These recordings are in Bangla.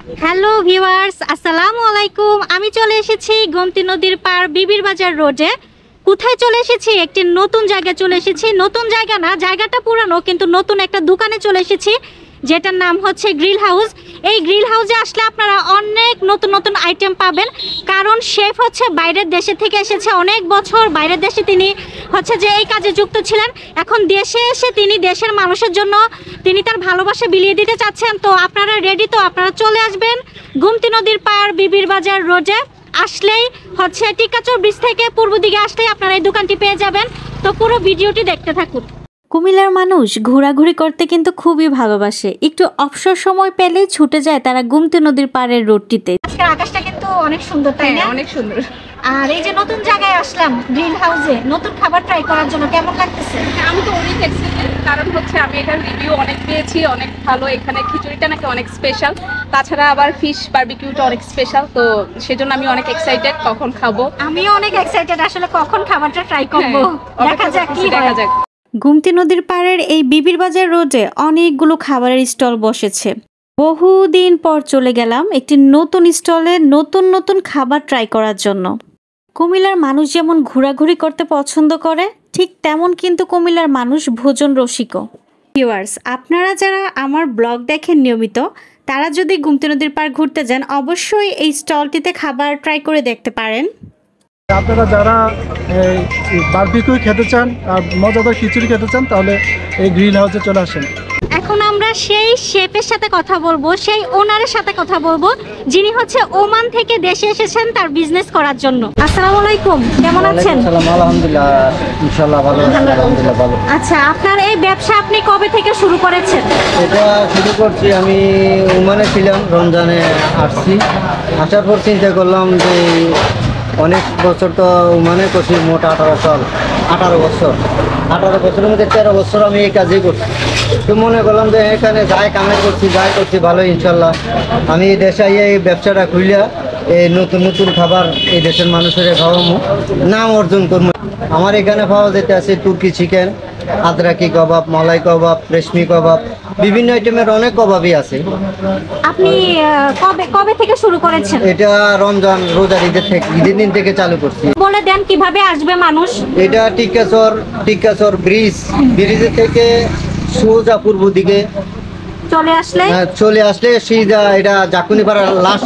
হ্যালো ভিউয়ার্স, আসসালামু আলাইকুম। আমি চলে এসেছি গোমতী নদীর পার বিবির বাজার রোডে। কোথায় চলে এসেছি? একটি নতুন জায়গায় চলে এসেছি। নতুন জায়গা না, জায়গাটা পুরানো, কিন্তু নতুন একটা দোকানে চলে এসেছি যেটার নাম হচ্ছে গ্রিল হাউস। এই গ্রিল হাউসে আসলে আপনারা অনেক নতুন নতুন আইটেম পাবেন, কারণ শেফ হচ্ছে বাইরের দেশে থেকে এসেছে। অনেক বছর বাইরের দেশে তিনি হচ্ছে যে এই কাজে যুক্ত ছিলেন। এখন দেশে এসে তিনি দেশের মানুষের জন্য তিনি তার ভালোবাসা বিলিয়ে দিতে চাচ্ছেন। তো আপনারা রেডি? তো আপনারা চলে আসবেন গোমতী নদীর পার বিবির বাজার রোডে। আসলেই হচ্ছে টিকাচর ব্রিজ থেকে পূর্ব দিকে আসলেই আপনারা এই দোকানটি পেয়ে যাবেন। তো পুরো ভিডিওটি দেখতে থাকুন। কুমিল্লার মানুষ ঘোরাঘুরি করতে কিন্তু খুবই ভালোবাসে। একটু অবসর সময় পেলেই ছুটে যায় তারা গোমতী নদীর পাড়ের রোডটিতে। আজকের আকাশটা কিন্তু অনেক সুন্দর, তাই না? অনেক সুন্দর। আর এই যে নতুন জায়গায় আসলাম গ্রিল হাউসে, নতুন খাবার ট্রাই করার জন্য, কেমন লাগতেছে? আমি তো অনেক এক্সাইটেড, কারণ হচ্ছে আমি এটার রিভিউ অনেক পেয়েছি, অনেক ভালো। এখানে খিচুড়িটা নাকি অনেক স্পেশাল, তাছাড়া আবার ফিশ বারবিকিউটা অনেক স্পেশাল। তো সেজন্য আমি অনেক এক্সাইটেড কখন খাবো। আমিও অনেক এক্সাইটেড আসলে কখন খাবারটা ট্রাই করব। দেখা যাক কি দেখা যাক। গোমতী নদীর পাড়ের এই বিবির বাজার রোডে অনেকগুলো খাবারের স্টল বসেছে। বহুদিন পর চলে গেলাম একটি নতুন স্টলে নতুন নতুন খাবার ট্রাই করার জন্য। কুমিল্লার মানুষ যেমন ঘোরাঘুরি করতে পছন্দ করে, ঠিক তেমন কিন্তু কুমিল্লার মানুষ ভোজন রসিকও। ভিউয়ার্স, আপনারা যারা আমার ব্লগ দেখেন নিয়মিত, তারা যদি গোমতী নদীর পাড় ঘুরতে যান, অবশ্যই এই স্টলটিতে খাবার ট্রাই করে দেখতে পারেন। আপনারা যারা বারবিকিউ খেতে চান আর মজাদার খিচুড়ি খেতে চান, তাহলে এই গ্রিল হাউসে চলে আসেন। এখন আমরা সেই শেফের সাথে কথা বলবো, সেই ওনারের সাথে কথা বলবো, যিনি হচ্ছে ওমান থেকে দেশে এসেছেন তার বিজনেস করার জন্য। আসসালামু আলাইকুম, কেমন আছেন? আলহামদুলিল্লাহ, ইনশাআল্লাহ ভালো আছি। আলহামদুলিল্লাহ ভালো। আচ্ছা, আপনার এই ব্যবসা আপনি কবে থেকে শুরু করেছেন? এটা শুরু করছি আমি ওমানে ছিলাম, রমজানে আসছি। আসার পর চিন্তা করলাম যে অনেক বছর তো ওমানে করছি, মোট 18 বছর। 18 বছরের মধ্যে 13 বছর আমি এই কাজই করছি। তো মনে করলাম যে এখানে যাই কামাই করছি, যাই করছি ভালো, ইনশাল্লাহ আমি এই দেশে এই ব্যবসাটা খুলিয়া এই নতুন নতুন খাবার এই দেশের মানুষের খাওয়াবো, নাম অর্জন করবো। আমার এখানে পাওয়া যেতে আছে তুর্কি চিকেন, আদরাকি কাবাব, মালাই কাবাব, রেশমি কাবাব, বিভিন্ন আইটেমের অনেক কাবাবই আছে। আপনি কবে থেকে শুরু করেছেন? এটা রমজান রোজার ঈদের দিন থেকে চালু করছি। বলে দেন কিভাবে আসবে মানুষ? এটা টিকাচর ব্রিজের থেকে সোজা পূর্ব দিকে চলে আসলে সিধা এটা জাকুনিপাড়ার লাস্ট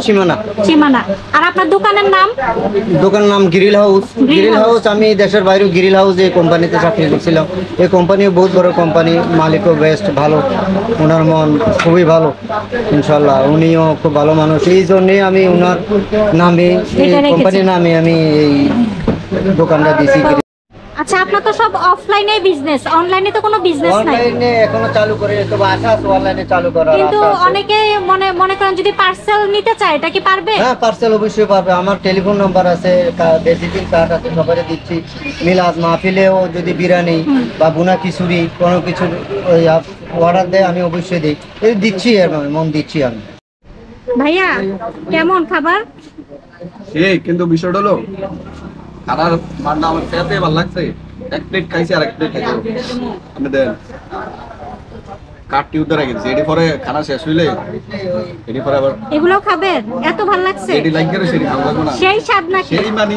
সীমানা। আর আপনার দোকানের নাম? Grill house. আমি দেশের বাইরে গ্রিল হাউস এই কোম্পানিতে চাকরি করছিলাম। এই কোম্পানি বহুত বড় কোম্পানি, মালিকও বেস্ট ভালো, ওনার মন খুবই ভালো, ইনশাল্লাহ উনিও খুব ভালো মানুষ। এই জন্যে আমি ওনার নামে, এই কোম্পানির নামে আমি এই দোকানটা দিয়েছি। আচ্ছা, আপনার তো সব অফলাইনে বিজনেস, অনলাইনে তো কোনো বিজনেস নাই? অনলাইনে এখনো চালু করে, তবে আশা আছে অনলাইনে চালু করার। কিন্তু অনেকে মনে করেন যদি পার্সেল নিতে চায়, এটা কি পারবে? হ্যাঁ, পার্সেল অবশ্যই পারবে। আমার টেলিফোন নাম্বার আছে, ভিজিটিং কার্ড আছে, সবাই দিচ্ছি। মিলাদ মাহফিলেও যদি বিরিয়ানি বা বুনা খিচুড়ি কোনো কিছু অর্ডার দেয়, আমি অবশ্যই দিই, এই দিচ্ছি, এর মন দিচ্ছি আমি। ভাইয়া, কেমন খাবার? কিন্তু বিষয়টা হলো খানার মানটা আমার খেতে ভালো লাগছে। এক প্লেট খাইছি আর এক প্লেট খাইছি। আপনি দেন কাটটি উদ্ধার গেছি, এটি পরে খানা শেষ হইলে এটি পরে আবার এগুলো খাবেন? এত ভালো লাগছে? এটি লাইক করে সেটি ভালো লাগবে না, সেই স্বাদ নাকি? সেই মানি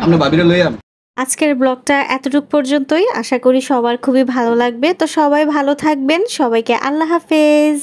আপনি ভাবিরে লইয়াম। আজকের ব্লগটা এতটুকু পর্যন্তই। আশা করি সবার খুবই ভালো লাগবে। তো সবাই ভালো থাকবেন, সবাইকে আল্লাহ হাফেজ।